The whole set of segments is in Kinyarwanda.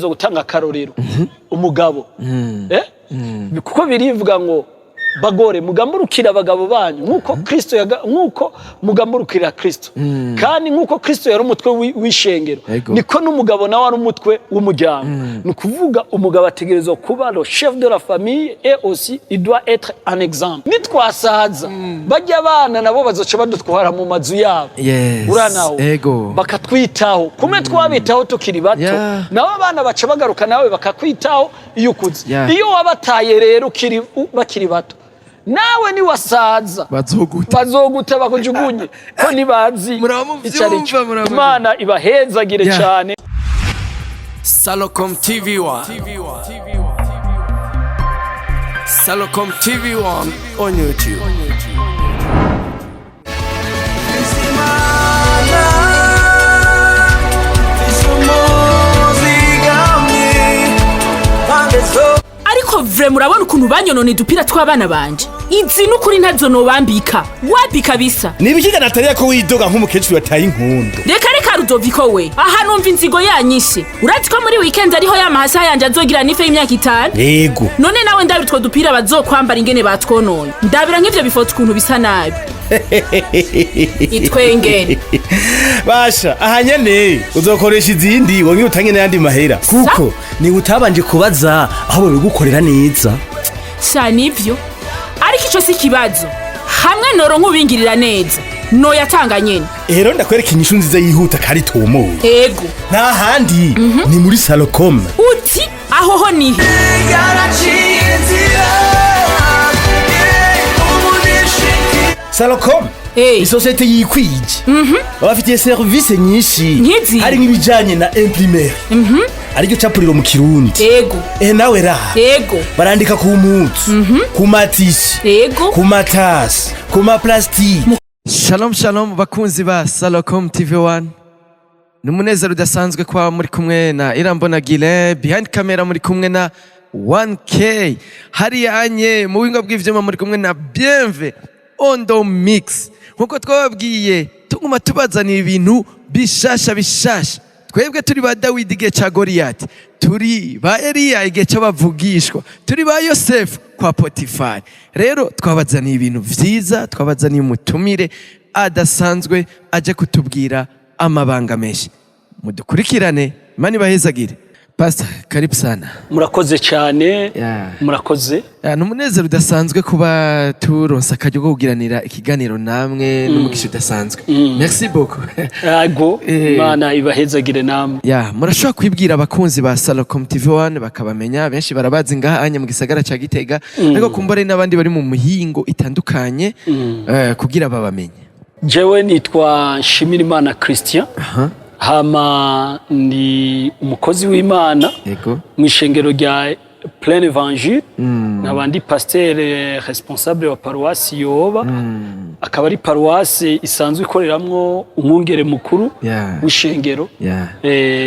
zo gutanga akarorero umugabo kuko birivuga ngo bagore mugamburukira abagabo banyu nkuko Kristo nkuko mugamburukira Kristo kandi nkuko Kristo yari umutwe w'ishengero niko n'umugabo nawe ari umutwe w'umuryango ni kuvuga umugabo ategerezwa kuba le chef de la famille et aussi il doit être un exemple nitwasaza bajya abana nabo bazoca badutwara mu mazu yabo uranaho bakatwitaho kume twabitaho tukiri bato nabo abana baca bagaruka nawe bakakwitaho iyo ukuze iyo wabataye rero bakiri bato nawe ni wasaza bazoguta bakujugunye ko nibazi Imana ibahezagire cyane. Salocom TV1 Salocom TV1 on YouTube. Ariko vre murabona ukuntu banyonone dupira tw'abana banje izi n'ukuri ntazo nobambika wapi kabisa nibikiga natariya ko widoga nk'umukecuru yataye inkundo reka Rudoviko we aha numva inzigo yanyishe urazi ko muri weekend ariho yamahasa yanje azogira nife y'imyaka 5 yego none nawe ndabitwo dupira bazokwambara ingene batwonone ndabira nk'ivyo bifoto ukuntu bisa nabi itwengene basha aha nyene uzokoresha izindi wonye utange n'andi mahera kuko ni utabanje kubaza aho babigukorera neza sha nivyo ariko ico si kibazo hamwe noro nkubingirira neza no yatanga nyene rero ndakwereka inyishu nziza yihuta kari tomo ego nta handi ni muri Salocom uti aho ho nihe Salocom isosiyete yikwije babafitiye service nyinshi hari nk'ibijanye na imprimer ariko capuriro mu Kirundi ego nawe ra ego barandika ku mutsu ku matishi ego ku matasi ku ma plastique. Shalom bakunzi ba Salocom TV1 numunezero udasanzwe kwa muri kumwe na Irambona Guilain behind camera muri kumwe na 1K hari yanye mu wingo bw'ivyuma muri kumwe na Bienve Ondo Mix nkuko twababwiye tuguma tubazanira ibintu bishasha twebwe turi ba Dawidi igihe ca Goliath turi ba Eliya igihe c'abavugishwa turi ba Yosefu kwa Potifari rero twabazaniye ibintu vyiza twabazaniye umutumire adasanzwe aje kutubwira amabanga menshi mudukurikirane Imana ibahezagire. Pastor karibu sana. Murakoze cyane murakoze numunezero udasanzwe kuba turonsa akaryo ko kugiranira ikiganiro namwe n'umugisha udasanzwe merci beaucoup yego Imana ibahezagire namwe murashobora kwibwira abakunzi ba Salocom TV1 bakabamenya benshi barabazi ngaha anye mu gisagara ca Gitega ariko kumbare n'abandi bari mu muhingo itandukanye kugira babamenye. Jewe nitwa Nshimirimana Christian hama ni umukozi w'Imana mu ishengero rya Plein Evangile nabandi pasteur responsable wa paroisse Yoba akaba ari paroisse isanzwe ikoreramwo umwungere mukuru w'ishengero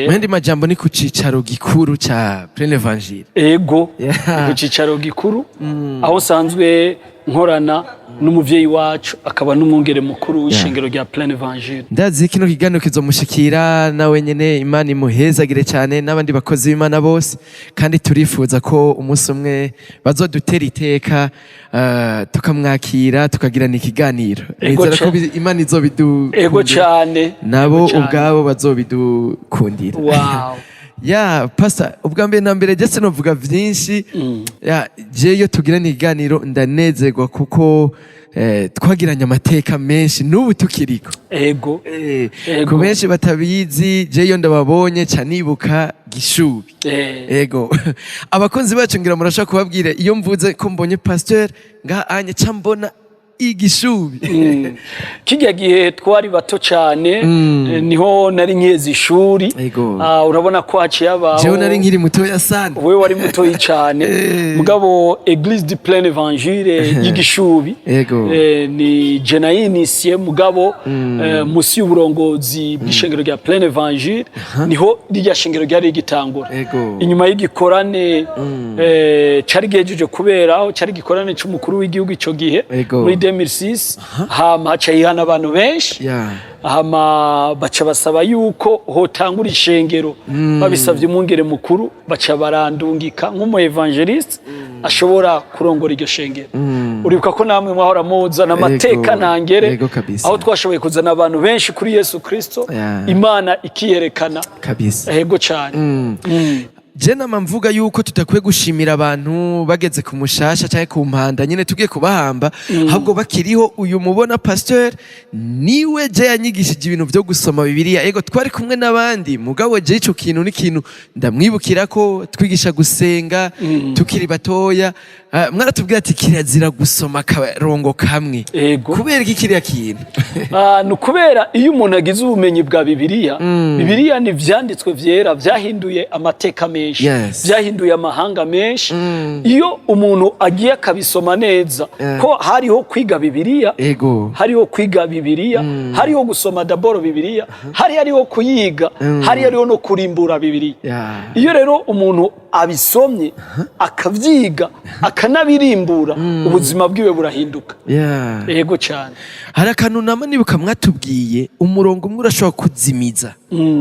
Mendi majambo ni ku cicaro gikuru ca Plein Evangile ego ku cicaro gikuru aho sanzwe nkorana n'umuvyeyi wacu akaba n'umwungere mukuru w'ishengero rya Plein Evangile. Ndazi kino kiganiro kizomushikira nawe nyene Imana imuhezagire cyane n'abandi bakozi b'Imana bose kandi turifuza ko umunsi umwe bazodutera iteka tukamwakira tukagirana ikiganiro nizera ko Imana izobidukundira ego cyane nabo ubwabo bazobidukundira. Wow. Pastor ubwa mbere na mbere ndetse novuga vyinshi jeyo tugirana ikiganiro ndanezerwa kuko twagiranye amateka menshi n'ubu tukiriko ego ku benshi batabizi jeyo ndababonye canibuka Gishubi ego abakunzi bacu ngira murashaka kubabwira iyo mvuze ko mbonye pasteur ngaha anye cambona Igishubi kijya gihe twari bato cyane niho nari nkezi ishuri urabona ko haciye abaho jewe nari nkiri mutoya sana wewe wari mutoyi cyane mugabo Église du Plein Evangile y'Igishubi ni Jenayinisie mugabo musi y'uburongozi bw'ishengero rya Plein Evangile niho rya shengero ryari rigitangura inyuma y'igikorane cari gejeje kuberaho cari gikorane c'umukuru w'igihugu ico gihe muri 2006 hama haca yihana abantu benshi hama baca basaba yuko hotangura ishengero babisavye umwungere mukuru baca barandungika nk'umu evangeliste ashobora kurongora iryo shengero uribuka ko namwe mwahora muzana amateka ntangere aho twashoboye kuzana abantu benshi kuri Yesu Kristo Imana ikiyerekana kabisa yego cyane je nama mvuga yuko tutakwiye gushimira abantu bageze ku mushasha cyangwa ku mpanda nyine tugiye kubahamba ahubwo bakiriho uyu mubona pasteur niwe je yanyigishije ibintu byo gusoma Bibiliya yego twari kumwe n'abandi mugabo je ico kintu n'ikintu ndamwibukira ko twigisha gusenga tukiri batoya mwaratubwira ati kirazira gusoma akarongo kamwe kubera iki kiriya kintu no kubera iyo umuntu agize ubumenyi bwa Bibiliya ni vyanditswe vyera vyahinduye amateka menshi vyahinduye amahanga menshi iyo umuntu agiye akabisoma neza ko hariho kwiga Bibiliya hariho kwiga Bibiliya hariho gusoma d'abord Bibiliya hariho kuyiga hariho no kurimbura Bibiliya iyo rero umuntu abisomye akavyiga akanabirimbura ubuzima bwiwe burahinduka yego cyane hari akantu nama nibuka mwatubwiye umurongo umwe urashobora kuzimiza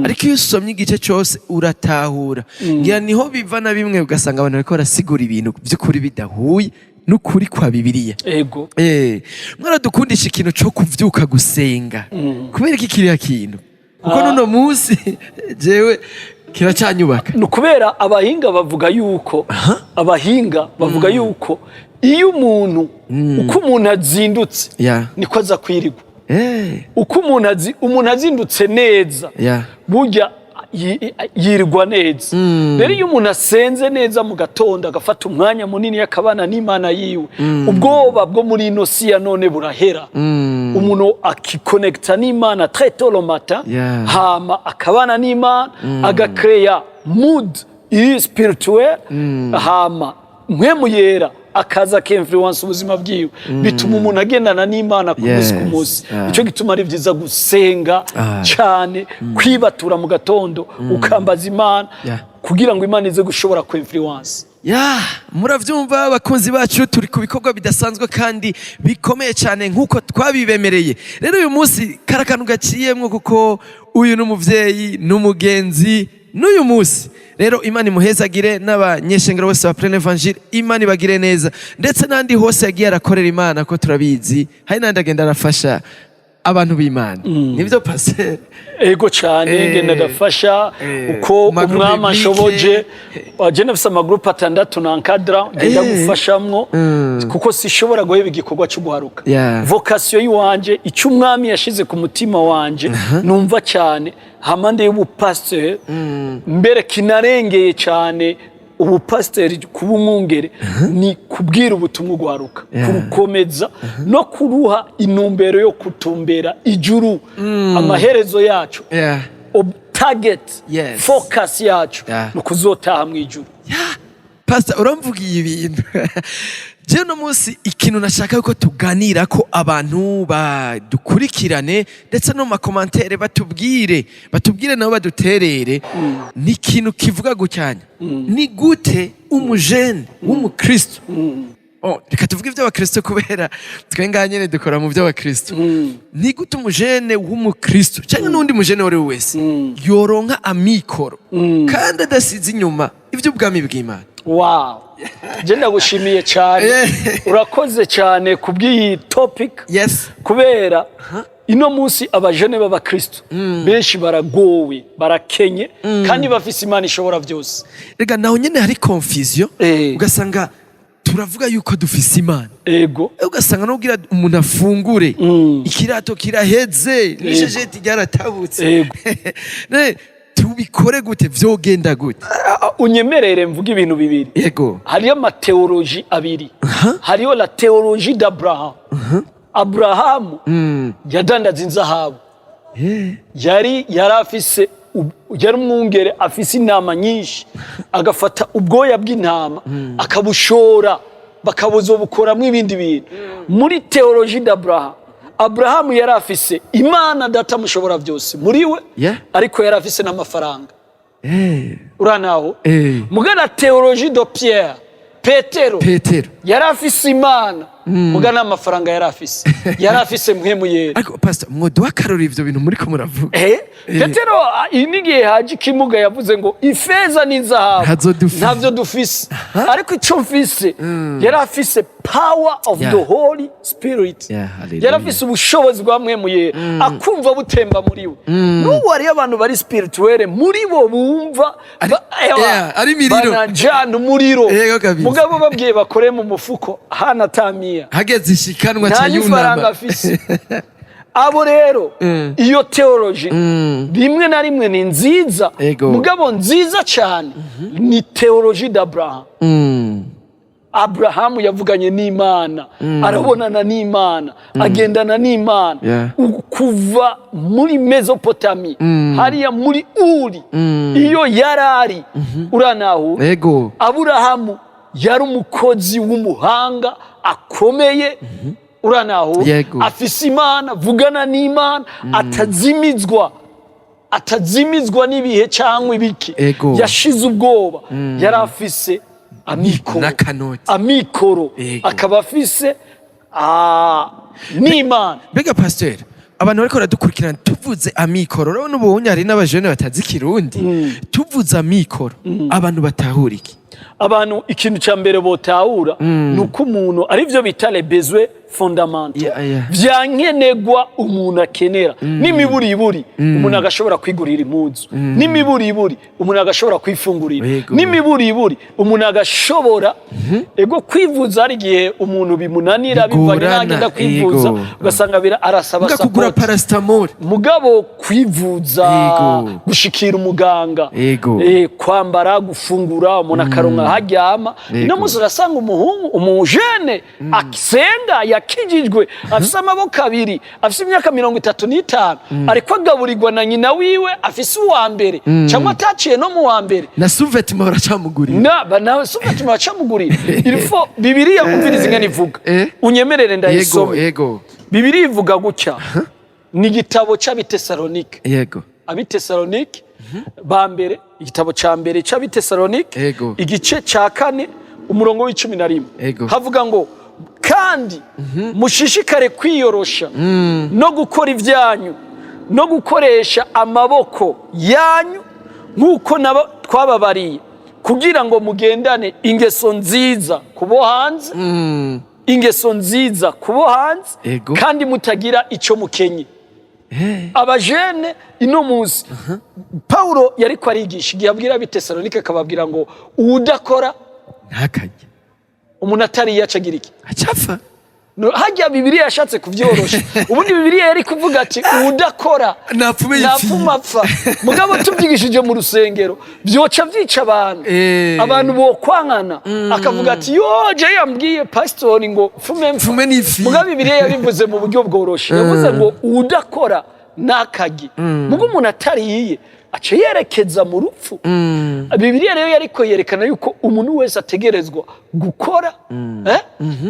ariko iyo usomye igice cyose uratahura ngira niho biva na bimwe ugasanga abantu bariko barasigura ibintu by'ukuri bidahuye n'ukuri kwa Bibiliya yego mwaradukundisha ikintu cyo kuvyuka gusenga kubera iki kiriya kintu kuko nuno munsi jewe kiracanyubaka no kubera abahinga bavuga yuko iyo umuntu uko umuntu azindutse niko aza kwirigwa uko umuntu azindutse neza burya yirigwa neza rero iyo umuntu asenze neza mu gatondo agafata umwanya munini yakabana n'Imana yiwe ubwoba bwo muri ino si ya none burahera umuntu akikonekta n'Imana très tôt le matin hama akabana n'Imana agakreya mood spirituel hama mpemu yera akaza ke influence ubuzima bwiwe bituma umuntu agendana n'Imana ku munsi ico gituma ari vyiza gusenga cyane kwibatura mu gatondo ukambaza Imana kugira ngo Imana ize gushobora ku influence muravyumva abakunzi bacu turi ku bikorwa bidasanzwe kandi bikomeye cyane nkuko twabibemereye rero uyu munsi karakanu gaciyemwo kuko uyu n'umuvyeyi n'umugenzi n'uyu munsi rero Imana imuhezagire n'abanyeshengero bose ba Plein Evangile Imana ibagire neza ndetse nandi hose yagiye arakorera Imana ko turabizi hari nandi agenda arafasha abantu b'Imana nivyo passer ego cyane ngenda ndafasha uko umwama ashoboje waje nafise amagroupe 6 na encadra ngenda gufashamwo kuko sishobora guheba igikorwa cyo guharuka vocation yiwanje icyo umwami yashize ku mutima wanje numva cyane hamande y'ubupasteur mbere kinarengeye cyane ubupasiteri kuba umwungere ni kubwira ubutumwa guharuka kurukomeza no kuruha intumbero yo kutumbera ijuru amaherezo yacu target focus yacu no kuzotaha mu ijuru pastor uramvugiye ibintu je no munsi ikintu nashaka yuko tuganira ko abantu badukurikirane ndetse no makomantere batubwire nabo baduterere ni ikintu kivuga gucyanya ni gute umujene w'umukristo reka tuvuge iby'abakristo kubera twenga nyene dukora mu by'abakristo ni gute umujene w'umukristo cyangwa n'undi mujene wari wese yoronka amikoro kandi adasize inyuma iby'ubwami bw'Imana wow je ndagushimiye cyane urakoze cyane kubw'iyi topic kubera ino munsi abajene b'abakristo benshi baragowe barakenye kandi bafise Imana ishobora byose rega naho nyene hari confusion ugasanga turavuga yuko dufise Imana ego ugasanga n'ubwira umuntu afungure ikirato kiraheze n'ishejeti ryaratabutse tubikore gute vyogenda gute unyemerere mvuga ibintu bibiri yego hariyo amateoloji abiri hariyo la théologie d'Abraham Abraham yadandaza inzahabu yari afise yari umwungere afise intama nyinshi agafata ubwoya bw'intama akabushora bakabuzobukoramwo ibindi bintu muri théologie d'Abraham Abrahamu yari afise Imana data mushobora byose muri we ariko yari afise n'amafaranga uranaho mugana théologie de Pierre Petero yari afise imana muga n'amafaranga yari afise mpwemu yera. Ariko pastor mwoduha akarorero ivyo bintu muri ko muravuga. Petero inigihe haje ikimuga yavuze ngo ifeza n'inzahabu ntavyo dufise ariko ico mfise yari afise power of the Holy Spirit. Yari afise ubushobozi bwa mpwemu yera akumva butemba muri we. N'ubu hariyo abantu bari spirituel muri bo bumva ari miriro banajana umuriro mugabo babwiye bakore mu mufuko hana tamia hageze ishikanwa ca yunama abo rero iyo theology rimwe na rimwe ni nziza mugabo nziza cyane ni theology d'Abraham. Abrahamu yavuganye n'Imana arabonana n'Imana agendana n'Imana kuva muri Mesopotami hariya muri Uri iyo yarari uranaho Aburahamu yari umukozi w'umuhanga akomeye uranaho afise Imana vugana n'Imana atazimizwa n'ibihe cyangwa ibiki yashize ubwoba yari afise amikoro akaba afise n'Imana. Mbega pastor abantu bariko baradukurikirana tuvuze amikoro rero n'ubuhunya hari n'abajene batazi Kirundi tuvuze amikoro abantu batahura iki? Abantu ikintu ca mbere botahura nuko umuntu ari byo bita les besoins fondamentaux vyankenegwa umuntu akenera n'imiburiburi umuntu agashobora kwigurira impuzu n'imiburiburi umuntu agashobora kwifungurira n'imiburiburi umuntu agashobora ego kwivuza ari gihe umuntu bimunanira bivanye n'agenda kwivuza ugasanga arasaba kugura paracetamol mugabo kwivuza gushikira umuganga kwambara gufungura umuntu akaronka haryama no muzi urasanga umujene akisenga yakijijwe afise amaboko abiri afise imyaka 35 ariko agaburirwa na nyina wiwe afise uwa mbere cyangwa ataciye no mu wa mbere na suvetima baracamugurira na suvetima baracamugurira ilfo Bibiliya umviriza ingene ivuga unyemerere ndayisome Bibiliya ivuga gutya ni igitabo c'Abitesalonike Abitesalonike ba mbere igitabo ca mbere c'Abitesalonike igice ca 4 umurongo w'11 havuga ngo kandi mushishikare kwiyorosha no gukora ivyanyu no gukoresha amaboko yanyu nkuko twababariye kugira ngo mugendane ingeso nziza kubo hanze ingeso nziza kubo hanze kandi mutagira ico mukenye. Abajene ino muzi Paulo yariko arigisha igihe abwira Abitesalonike akababwira ngo udakora ntakajye umuntu atari yacagira iki acafa hajya Bibiliya yashatse kuvyorosha ubundi Bibiliya yari kuvuga ati udakora napfuma apfa mugabo tuvyigishije mu rusengero byoca vyica abantu bo kwankana akavuga ati je yambwiye pastor ngo fume n'ifi mugabo Bibiliya yabivuze mu buryo bworoshe yavuze ngo udakora nakagi mugo umuntu atari yiye ace yerekeza mu rupfu. Bibiliya rero yariko yerekana yuko umuntu wese ategerezwa gukora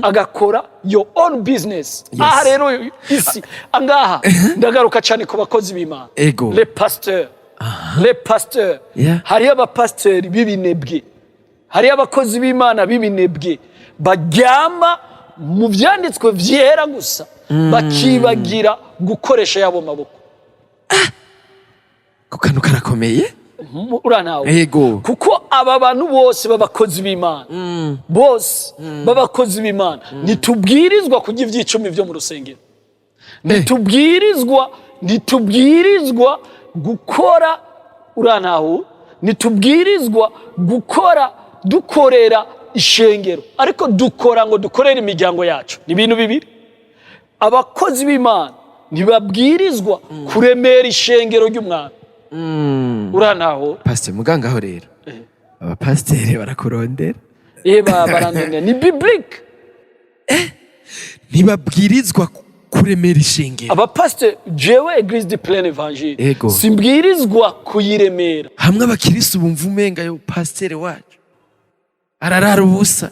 agakora your own business. Aha rero isi angaha ndagaruka cyane ku bakozi b'Imana les pasteurs hari abapasteurs b'ibinebwe hari abakozi b'Imana b'ibinebwe baryama mu vyanditswe vyera gusa bakibagira gukoresha yabo maboko. Kukanu karakomeye uranawe kuko aba bantu bose babakozi b'Imana bose babakozi b'Imana nitubwirizwa kujya ivyicumi vyo mu rusengero nitubwirizwa gukora uranaho nitubwirizwa gukora dukorera ishengero ariko dukora ngo dukorera imiryango yacu ni ibintu bibiri. Abakozi b'Imana ntibabwirizwa kuremera ishengero ry'umwana uranaho pastor muganga aho rero abapasiteri barakurondera barandonera ni biblique ntibabwirizwa kuremera ishengero abapasiteri jewe Église du Plein Évangile simbwirizwa kuyiremera hamwe abakirisi bumva umenga yo pasiteri wacu ararara ubusa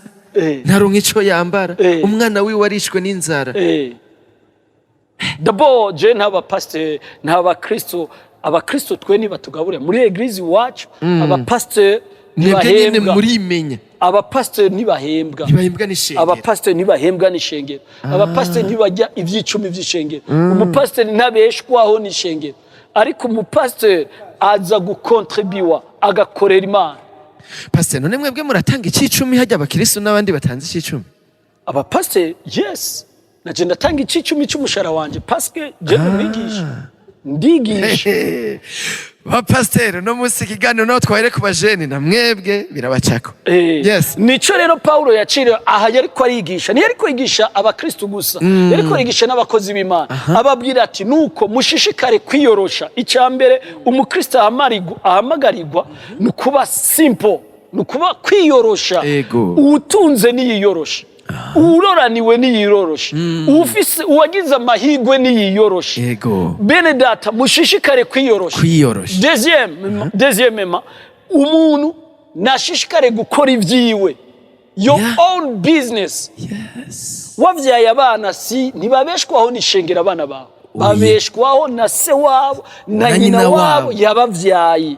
ntaronka ico yambara umwana wiwe arishwe n'inzara d'abord je n'abapasiteri n'abakristo abakristo twe nibatugabure muri Église wacu abapasiteri ntibahembwa muri imenya abapasiteri ntibahembwa n'ishengero, abapasiteri ntibahembwa n'ishengero, abapasiteri ntibajya ivyicumi vy'ishengero, umupasiteri ntabeshwaho n'ishengero, ariko umupasiteri aza gukontribuwa agakorera Imana. Pastor, none mwebwe muratanga icicumi hajya abakristo n'abandi batanze icicumi? Abapasiteri yes, naje ndatanga icicumi cy'umushara wanje paske je ndigisha. Bapasiteri no munsi ikiganiro naho twahire ku bajeni na mwebwe birabacako. Yes. Nico rero Paulo yaciriye aha yariko arigisha, ni yariko yigisha abakristo gusa, yariko yigisha n'abakozi b'Imana, ababwira ati nuko mushishikare kwiyorosha. Icambere umukristo ahamagarirwa nukuba simple, nukuba kwiyorosha. Utunze niyiyorosha, uroraniwe niyiyorosha, ufise uwagize amahigwe niyiyorosha. Bene data mushishikare kwiyorosha. Deuxième, umuntu nashishikare gukora ivyiwe, your own business. Wavyaye abana si ntibabeshwaho n'ishengera abana bawe, babeshwaho na se wabo na nyina wabo yabavyaye.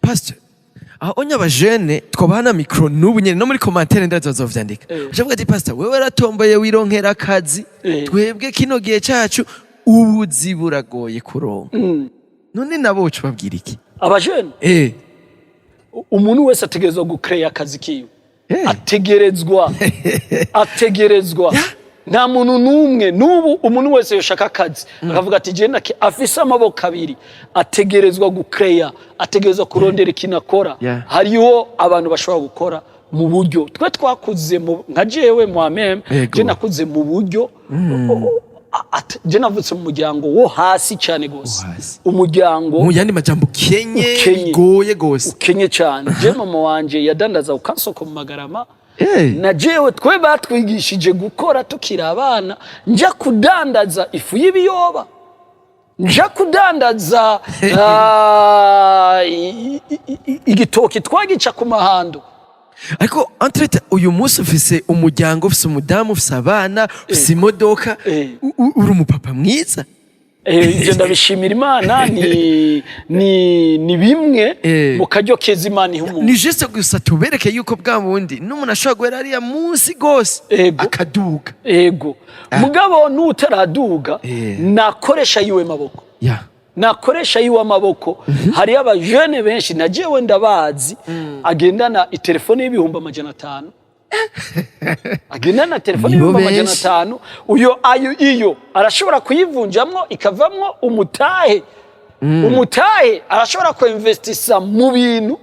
Pastor, onya abajene twabana mikro n'ubu nyene no muri commentaire ndazovyandika. Ujavuga ati pastor wewe ratomboye wironkera akazi, twebwe kino gihe cyacu ubuzi buragoye kuronka. None nabo cyo babwira iki? Abajene umuntu wese ategerezwa gucreate akazi kiwe, ategerezwa nta muntu numwe n'ubu umuntu wese yoshaka akazi akavuga ati je nake afise amaboko abiri, ategerezwa gucreate, ategerezwa kurondera ikintu akora. Hariho abantu bashobora gukora mu buryo twe twakuze nka jewe moi-même, je nakuze mu buryo je navutse mu muryango wo hasi cyane gose, umuryango mu yandi majambo kenye goye gose, ukenye cyane. Je mama wanje yadandaza ukansoko mu Magarama, na jewe twe batwigishije gukora tukiri abana, nja kudandaza ifu y'ibiyoba, nja kudandaza igitoki twagica ku mahando. Ariko entrete uyu munsi ufise umuryango, ufise umudamu, ufise abana, ufise imodoka, uri umupapa mwiza. Je ndabishimira Imana, ni bimwe mu karyo keza Imana iha umuntu. Ni juste gusa tubereke yuko bwa bundi n'umuntu ashobora guhera ariya munsi gose akaduga. Mugabo n'utaraduga nakoresha yiwe maboko, nakoresha yiwe amaboko. Hari abajene benshi najewe ndabazi agendana itelefone y'ibihumbi 500, agendana telefone y'ibihumbi 500. Iyo arashobora kuyivunjamwo ikavamwo umutahe. Umutahe arashobora kuinvestisa mu bintu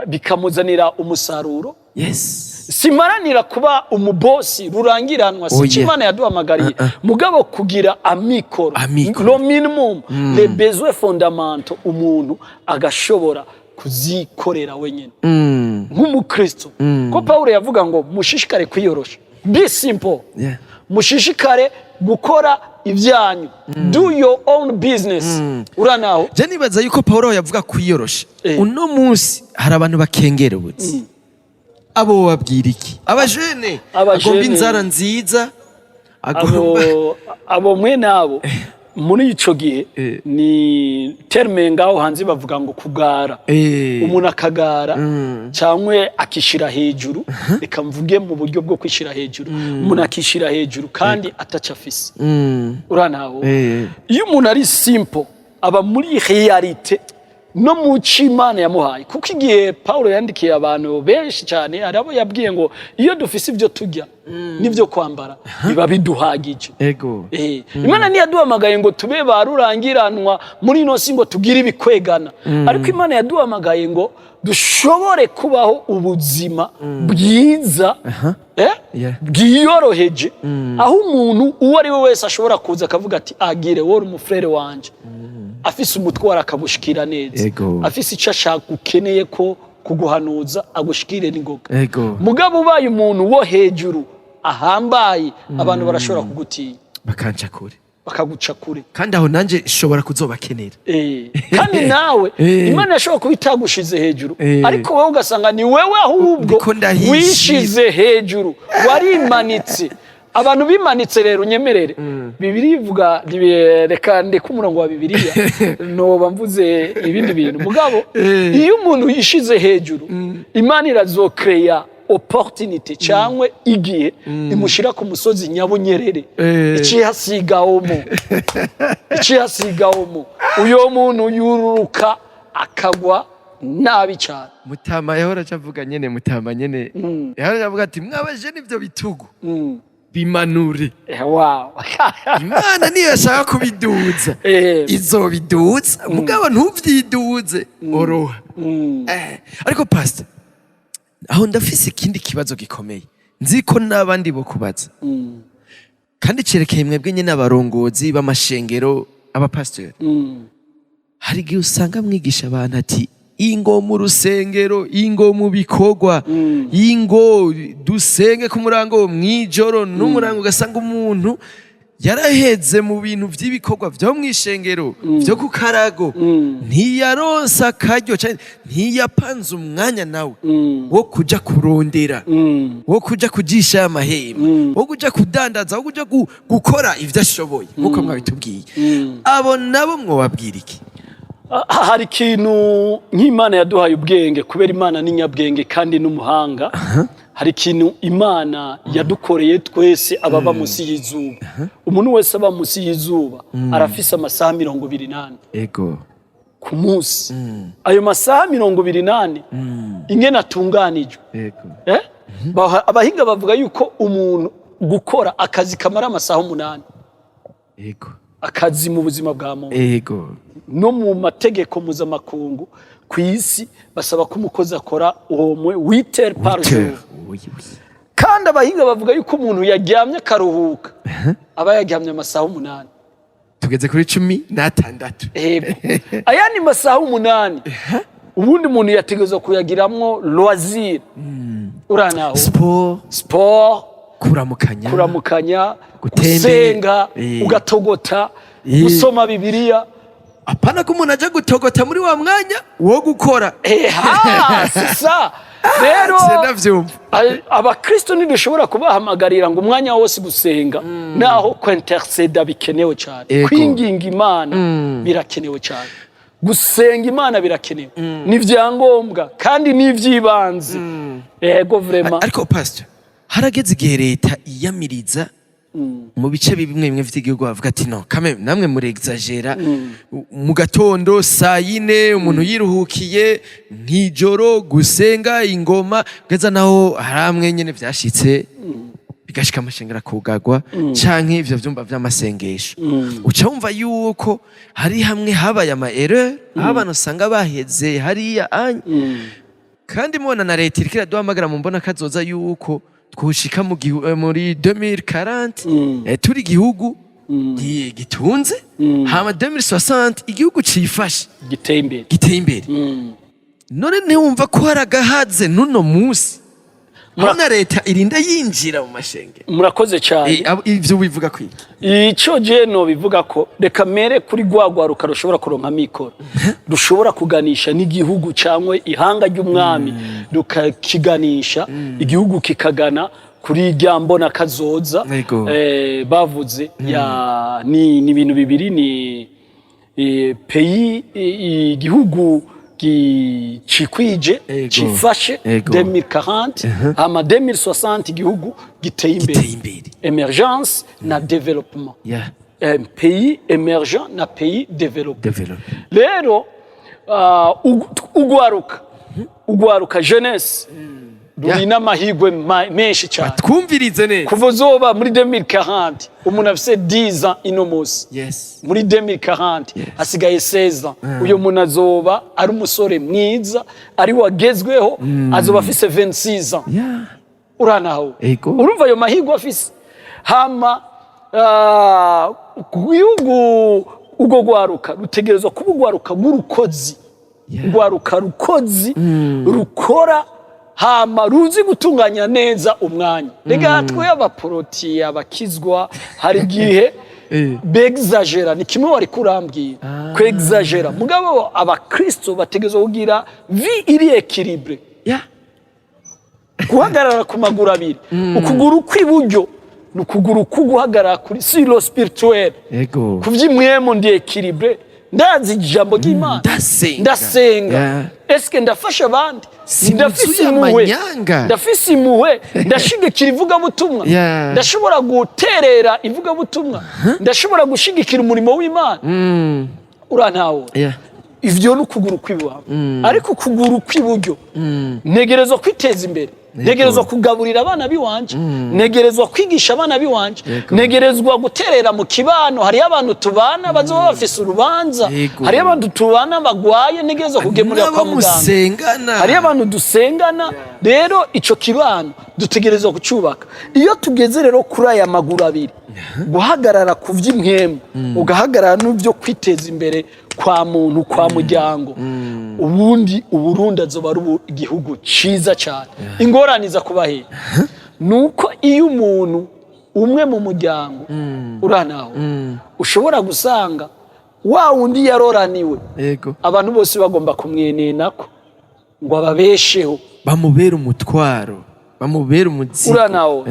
bikamuzanira umusaruro. Simaranira kuba umubosi rurangiranwa, si Imana yaduhamagariye. Mugabo kugira amikoro, le minimum, les besoins fondamentaux umuntu agashobora kuzikorera wenyene nk'umukristo. Ko Paulo yavuga ngo mushishikare kwiyorosha, be simple, mushishikare gukora ibyanyu, do your own business. Uranaho je nibaza yuko Paulo yavuga kwiyorosha. Uno munsi hari abantu bakengerewutse, abo babwira iki? Abajene agomba inzara nziza, abo mwe nabo muri ico gihe ni terme ngaho hanze bavuga ngo kugara. Umuntu akagara cyangwe akishira hejuru, reka mvuge mu buryo bwo kwishira hejuru. Umuntu akishira hejuru kandi atacafise. Uranaho iyo umuntu ari simple aba muri realite no mu Imana yamuhaye. Kuko igihe Paulo yandikiye abantu benshi cyane, arabo yabwiye ngo iyo dufise ibyo tujya n'ibyo kwambara biba biduhagije. Imana ni yaduhamagaye ngo tube barurangiranwa muri ino si ngo tugire ibikwegana, ariko Imana yaduhamagaye ngo dushobore kubaho ubuzima bwiza, bwiyoroheje, aho umuntu uwo ari we wese ashobora kuza akavuga ati agire wori umufrere wanje, afise umutwara akabushikira neza, afise icyo ashaka ukeneye ko kuguhanuza agushikire n'ingoga. Mugabo ubaye umuntu wo hejuru ahambaye, abantu barashobora kugutinya, bakanca kure, bakaguca kure, kandi aho nanje ishobora kuzobakenera. Kandi nawe Imana yashobora kubitagushize hejuru, ariko wowe ugasanga ni wewe ahubwo wishize hejuru, warimanitse. abantu bimanitse rero unyemerere Bibiliya ivuga reka ndeke umurongo wa Bibiliya noba mvuze ibindi bintu mugabo iyo umuntu yishize hejuru Imana irazokreya opportunity cyangwa igihe imushira ku musozi Nyabunyerere icihasigahomo uyo muntu yururuka akagwa nabi cyane. Mutama yahora avuga nyene Mutama nyene yahora avuga ati mwabaje nivyo bitugu bimanure. Wow. Imana niyo yashaka kubiduza izobiduza mugabo ntuvyiduze oroha. Ariko pastor aho ndafise ikindi kibazo gikomeye nzi ko n'abandi bo kubaza kandi cerekeye mwebwe nyene abarongozi b'amashengero abapastori hari igihe usanga mwigisha abantu ati ingo mu rusengero ingo mu bikorwa ingo dusenge ku murango mwijoro n'umurango ugasanga umuntu yaraheze mu bintu vy'ibikorwa vyo mwishengero vyo ku karago ntiyaronsa akaryo ntiyapanze umwanya nawe wo kuja kurondera wo kuja kujisha amahema wo kuja kudandaza wo kuja gukora ivyo ashoboye nkuko mwabitubwiye abo nabo mwobabwira iki? Hari ikintu nk'Imana yaduhaye ubwenge kubera Imana ni nyabwenge kandi n'umuhanga. Hari ikintu Imana yadukoreye twese ababa musi y'izuba. Umuntu wese aba musi y'izuba arafise amasaha 28 ego ku munsi. Ayo masaha 28 ingene atunganijwe abahinga bavuga yuko umuntu gukora akazi kamara amasaha 8 ego akazi mu buzima bwa muntu ego no mu mategeko mpuzamakungu ku isi basaba ko umukozi akora uwo 8 heures par jour. Kandi abahinga bavuga yuko umuntu yaryamye akaruhuka aba yaryamye amasaha 8. Tugeze kuri 16. Ayandi masaha 8 ubundi umuntu yategezwa kuyagiramwo loisir uranaho sport kuramukanya gusenga ugatogota gusoma Bibiliya. Apana ko umuntu aje gutogota muri wa mwanya wo gukora sisa rero abakristo ntidushobora kubahamagarira ngo umwanya wose gusenga naho kwinterceda bikenewe cyane kwinginga Imana birakenewe cyane gusenga Imana birakenewe ni vyangombwa kandi ni vyibanze yego vraiment. Ariko pastor harageze igihe leta iyamiriza mu bice bimwe vy'igihugu bavuga ati no kame namwe muri exagera mu gatondo saa 4 umuntu yiruhukiye nk'ijoro gusenga ingoma geza naho haramwe nyene vyashitse bigashika amashengera kugagwa canke ivyo vyumba vy'amasengesho uca wumva yuko hari hamwe habaye ama erreur abantu usanga baheze hariya kandi mubona na leta irikira duhamagara mu mbona kazoza yuko twoshika muri 2040 turi gihugu gitunze hama 2060 igihugu cifashe giteye imbere none ntiwumva ko haragahaze nuno musi Mwana leta irinda yinjira mu mashenge. Murakoze cyane. Ivyo bivuga kwiki? Ico je no bivuga ko reka mere kuri gwagwaruka rushobora kuronka mikoro. Rushobora kuganisha n'igihugu cyangwe ihanga ry'umwami rukakiganisha igihugu kikagana kuri ryambona kazoza bavuze ya ni ibintu bibiri ni pays igihugu cikwije cifashe 2040 ama 2060 igihugu giteye imbere emergence na développement pays émergent na pays développé rero ugwaruka jeunesse rurina amahigwe menshi cyane twumvirize neza kuva uzoba muri 2040 umuntu afise 10 ans inomosi muri 2040 hasigaye 16 ans uyo muntu azoba ari umusore mwiza ari wagezweho azoba afise 26 ans uranaho urumva ayo mahigwe afise hama ugo gwaruka rutegerezwa kuba ugwaruka bw'urukozi ugwaruka rukozi rukora hama ruzi gutunganya neza umwanya rega twe abaporoti abakizwa hari gihe begzagera ni kimwe wari kurambwira kwegzagera mugabo abakristo bategezwe kugira vie iri équilibré guhagarara ku maguru abiri ukuguru kw'iburyo ni ukuguru kuguhagarara kuri silo spirituel Ego. ku by'imwemu ndi equilibre ndazi ijambo ry'Imana ndasenga eske ndafasha abandi ndafise impuhwe ndashigikira ivugabutumwa ndashobora guterera ivugabutumwa ndashobora gushigikira umurimo w'Imana urantawo ivyo ni ukuguru kw'ibubafu ariko ukuguru kw'iburyo ntegerezwa kwiteza imbere ntegerezwa kugaburira abana biwanje ntegerezwa kwigisha abana biwanje ntegerezwa guterera mu kibano hari abantu tubana bazoba bafise urubanza hari abantu tubana bagwaye ntegerezwa kugemurira kwa muganga hari abantu dusengana rero ico kibano dutegerezwa kucubaka iyo tugeze rero kuri aya maguru abiri guhagarara ku vy'imwemu ugahagarara n'ivyo kwiteza imbere kwa muntu kwa muryango ubundi Uburundi azoba ari igihugu ciza cyane ingoraniza kubahe nuko iyo umuntu umwe mu muryango uranaho ushobora gusanga wa wundi yaroraniwe abantu bose bagomba kumwenenako ngo ababesheho bamubera umutwaro bamubera umuzigo uranaho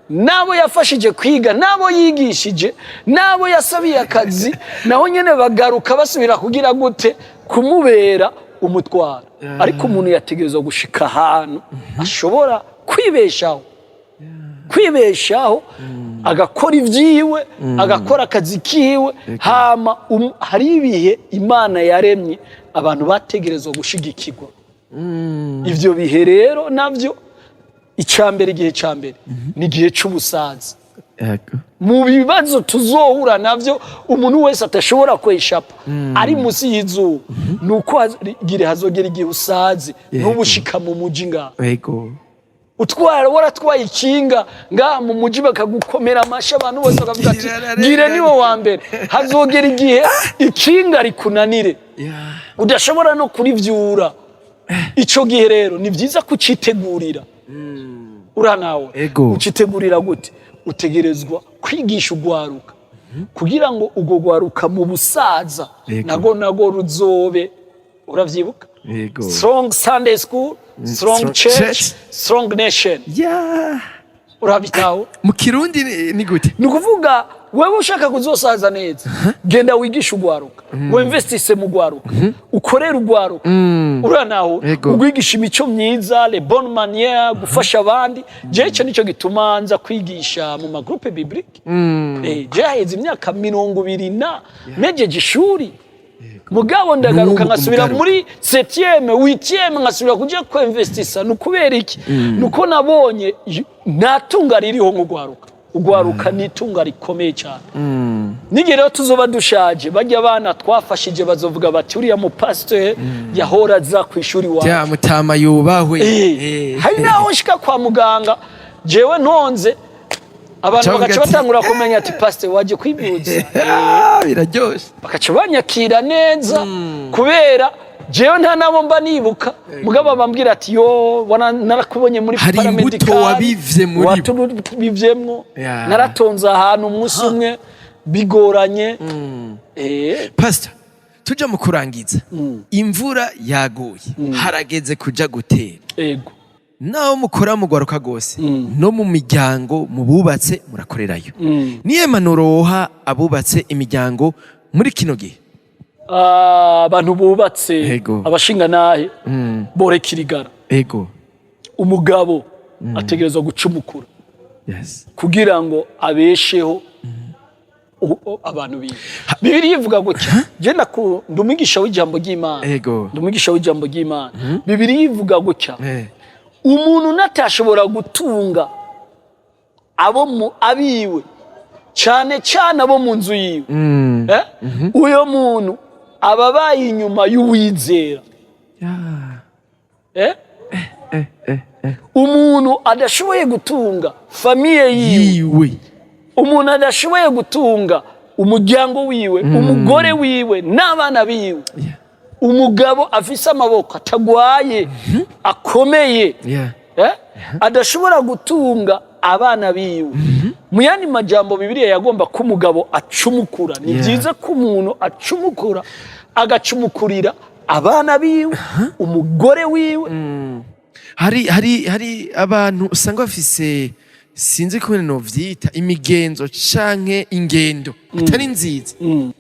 nabo yafashije kwiga nabo yigishije nabo yasabiye akazi naho nyene bagaruka basubira kugira gute kumubera umutwaro ariko umuntu yategerezwa gushika ahantu ashobora kwibeshaho agakora ivyiwe agakora akazi kiwe hama hari ibihe Imana yaremye abantu bategerezwa gushigikirwa ivyo bihe rero navyo icambere igihe cambere ni igihe c'ubusaza mu bibazo tuzohura navyo umuntu wese atashobora kweshapa ari musi y'izuba nuko hazogera igihe usaze n'ubushika mu muji ngaho waratwaye ikinga ngaha mu muji bakagukomera amashi abantu bose bakavuga ati gire niwe wa mbere hazogera igihe ikinga rikunanire udashobora no kurivyura ico gihe rero ni vyiza kucitegurira uranawe ucitegurira gute utegerezwa kwigisha ugwaruka kugira ngo ugo gwaruka mu busaza nago ruzobe uravyibuka strong Sunday school strong church strong nation urabitaho mu kirundi ni gute ni kuvuga wewe ushaka kuzosaza neza genda wigisha ugwaruka wemvestise mu gwaruka ukorera ugwaruka uranaho ugwigisha imico myiza les bonnes manières gufasha abandi je cyo nico gitumanza kwigisha mu ma groupe biblique je haheze imyaka 20 mejeje ishuri mugabo ndagaruka ngasubira muri 7e 8e ngasubira kuja kwinvestisa nukubera iki nuko nabonye natunga ririho ngugwaruka ugwaruka nitunga rikomeye cyane nige rero tuzoba dushaje bajya abana twafashije bazovuga bati uriya mu pastor yahora za kwishuri wawe ya mutama yubahwe hari naho nshika kwa muganga jewe ntonze abantu bagaca batangura kumenya ati pastor waje kwibuza biraryoshe bakaca banyakira neza kubera jewe nta nabo mba nibuka mugabo bambwira ati yo narakubonye muri paramedical wabivyemwo naratonze ahantu umunsi umwe bigoranye pastor tuja mu kurangiza imvura yaguye harageze kuja gutera ego naho mukora mugwaruka gose no mu miryango mu bubatse murakorerayo niye manuro woha abubatse imiryango muri kino gihe abantu bubatse abashinga nahe borekirigara umugabo ategerezwa gucumukura kugira ngo abesheho abantu biwe Bibiliya ivuga gutya je ndumwigisha w'ijambo ry'Imana ndumwigisha w'ijambo ry'Imana Bibiliya ivuga gutya umuntu natashobora gutunga abiwe cyane cyane abo mu nzu yiwe uyo muntu ababaye inyuma y'uwizera umuntu adashoboye gutunga famiye yiwe umuntu adashoboye gutunga umuryango wiwe umugore wiwe n'abana biwe umugabo afise amaboko atagwaye akomeye adashobora gutunga abana biwe mu yandi majambo Bibiliya yagomba ko umugabo acumukura ni byiza ko umuntu acumukura agacumukurira abana biwe umugore wiwe hari abantu usanga bafise sinzi ko novyita imigenzo canke ingendo atari nziza.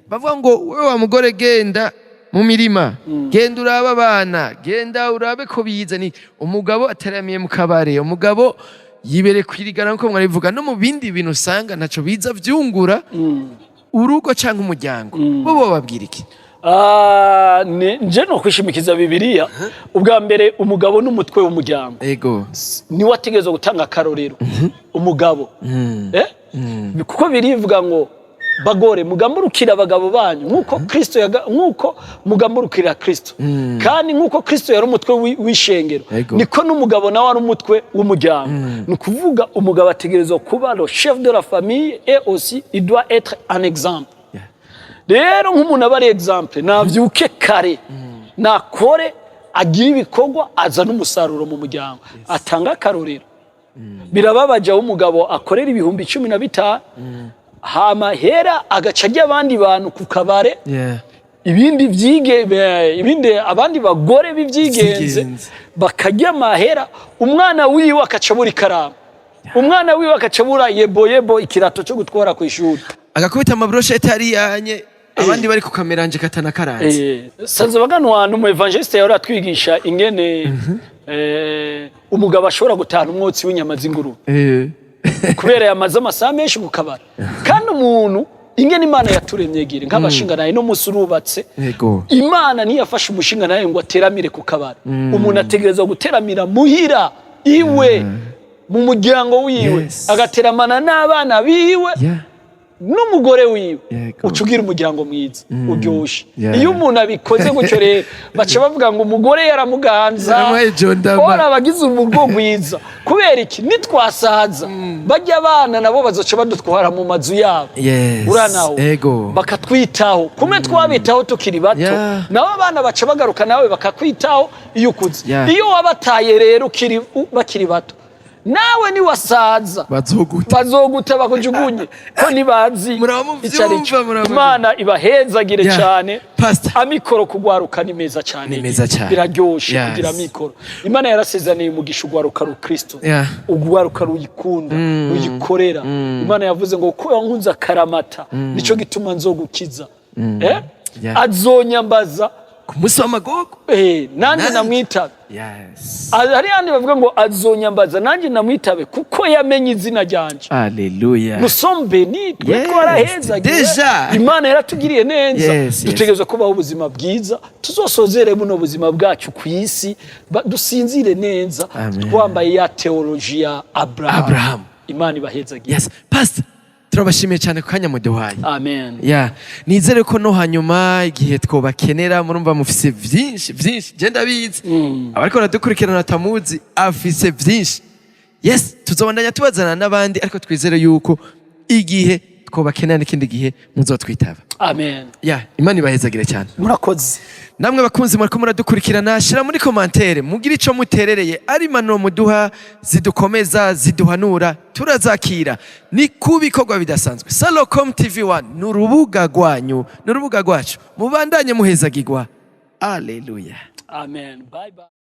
Bavuga ngo wewe wa mugore genda mu mirima, genda uraba abana, genda urabe ko biza. Ni umugabo ataramiye mu kabare, umugabo yibere kwirigana nko mwarivuga, no mu bindi bintu usanga ntaco biza vyungura urugo canke umuryango. Bo babwira iki? nje no kwishimikiza Bibiliya. Ubwa mbere umugabo n'umutwe w'umuryango. Ego. Ni wategerezwa gutanga akarorero. Umugabo. Kuko birivuga ngo bagore mugamburukira abagabo banyu nkuko Kristo nkuko mugamburukira Kristo. Kandi nkuko Kristo yari umutwe w'ishengero, niko n'umugabo nawe ari umutwe w'umuryango. Ni kuvuga umugabo ategerezwa kuba le chef de la famille et aussi il doit être un exemple. Rero nk'umuntu aba ari exemple, navyuke kare, nakore, agira ibikorwa, azana umusaruro mu muryango, atanga akarorero. Birababaje aho umugabo akorera ibihumbi 15 hama hera agaca ajya abandi bantu ku kabare, ibindi abandi bagore bivyigenze bakajya mahera, umwana wiwe akacabura ikaramu, umwana wiwe akacabura yebo ikirato cyo gutwara ku ishuri, agakubita amabroshete ariyanye, abandi bari ku kameranje katana karanze. Sanze baganwa n'umu evangeliste yari atwigisha ingene umugabo ashobora gutana umwotsi w'inyama z'ingurube kubera yamaze amasaha menshi ku kabara. Kandi umuntu ingene Imana yaturemye gire nk'abashinganaye no musurubatse, Imana ntiyafashe umushinganaye ngo ateramire ku kabara. Umuntu ategerezwa guteramira muhira iwe, mu muryango wiwe, agateramana n'abana biwe n'umugore wiwe, ucugira umuryango mwiza uryoshe. Iyo umuntu abikoze gutyo rero baca bavuga ngo umugore yaramuganza, ora abagize urugo rwiza. Kubera iki? Nitwasaza bajya abana nabo bazoca badutwara mu mazu yabo, uranaho bakatwitaho kume twabitaho tukiri bato, nabo abana baca bagaruka nawe bakakwitaho iyo ukuze. Iyo wabataye rero bakiri bato, nawe ni wasaza bazoguta bakujugunye ko nibazi icarico. Imana ibahezagire cyane. Amikoro kugwaruka ni meza cyane, biraryoshe kugira amikoro. Imana yarasezaniye umugisha ugwaruka ru Kristo, ugwaruka ruyikunda, ruyikorera. Imana yavuze ngo ko yankunza karamata nico gituma nzogukiza, azonyambaza ku musi w'amagogo, nanje namwitabe. Ari handi bavuga ngo azonyambaza nanje namwitabe kuko yamenye izina ryanje. Haleluya. Nous sommes bénis, twaraheza. Imana yaratugiriye neza. Dutegerezwa kubaho ubuzima bwiza, tuzosozere buno buzima bwacu ku isi, dusinzire neza, twambaye ya teology ya Abraham. Imana ibahezagiye. Pastor, turabashimiye cyane ku kanya muduhaye. Amen. Nizere ko no hanyuma igihe twobakenera murumva mufise vyinshi genda bizi. Abariko baradukurikirana tamuzi afise vyinshi. Tuzobandanya tubazana n'abandi, ariko twizere yuko igihe twobakenera n'ikindi gihe muzotwitaba. Amen. Imana ibahezagire cyane. Murakoze. Namwe bakunzi muriko muradukurikirana, shira muri commentaire mugira ico muterereye, ari impanuro muduha zidukomeza ziduhanura, turazakira. Ni kubikorwa bidasanzwe. Salocom TV1 n'urubuga rwanyu, n'urubuga rwacu, mubandanye muhezagirwa. Haleluya. Amen. Bye bye.